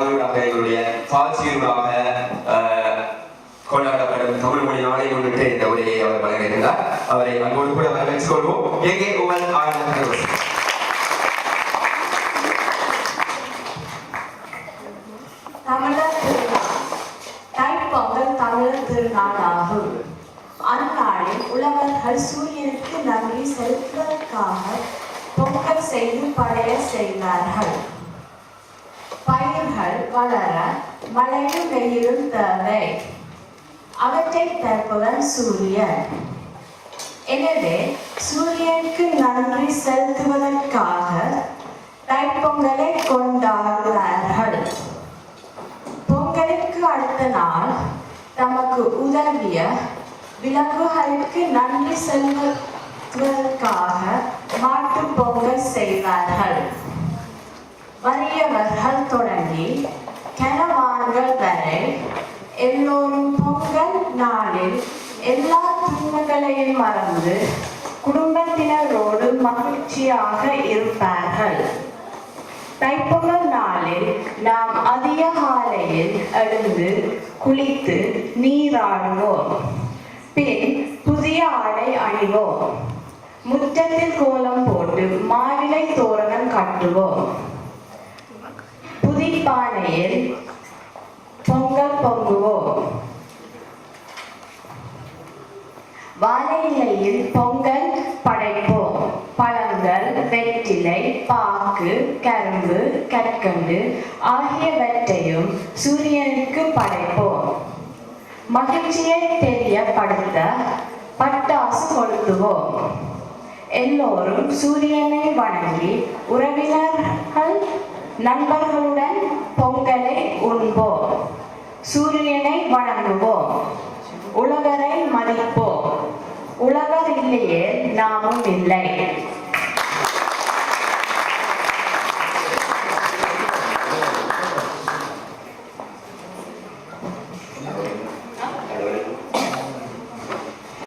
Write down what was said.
எங்களுடைய சாட்சியூடாக கொண்டாடப்படும் தமிழ் மொழி நாளை முன்னிட்டு இந்த உரையை அவர் வழங்கியிருந்தார். அவரை அன்போடு கூட வரவேற்றுக் கொள்வோம். எங்கே உங்கள் ஆளுநர் தைப்பொங்கல் தமிழர் திருநாளாகும். அந்நாளில் உழவர்கள் சூரியனுக்கு நன்றி செலுத்துவதற்காக பொங்கல் செய்து படைய செய்தார்கள். பயிர்கள் வளர மழையும் வெயிலும் தேவை. அவற்றை தருப்பவன் சூரியன். எனவே சூரியனுக்கு நன்றி செலுத்துவதற்காக தைப்பொங்கலை கொண்டாடுவார்கள். பொங்கலுக்கு அடுத்த நாள் தமக்கு உதவிய விலங்குகளுக்கு நன்றி செலுத்துவதற்காக மாட்டுப் பொங்கல் செய்வார்கள். வறியவர்கள் தொடங்கி கனவான்கள் வரை எல்லோரும் பொங்கல் நாளில் எல்லா துன்பங்களையும் மறந்து குடும்பத்தினரோடு மகிழ்ச்சியாக இருப்பார்கள். தைப்பொங்கல் நாளில் நாம் அதிகாலையில் எழுந்து குளித்து நீராடுவோம். பின் புதிய ஆடை அணிவோம். முற்றத்தில் கோலம் போட்டு மாவிலை தோரணம் கட்டுவோம். புதிப்பானையில் பொங்கல் பொங்குவோம். வாழை இலையில் பொங்கல் படைப்போம். பழங்கள், வெற்றிலை, பாக்கு, கரும்பு, கற்கண்டு ஆகியவற்றையும் சூரியனுக்கு படைப்போம். மகிழ்ச்சியை தெரியப்படுத்த பட்டாசு கொளுத்துவோம். எல்லோரும் சூரியனை வணங்கி உறவினர்கள் நண்பர்களுடன் பொங்கலை உண்போம். சூரியனை வணங்குவோம். உலகரை மதிப்போம். உலகர் இல்லையே நாமும் இல்லை.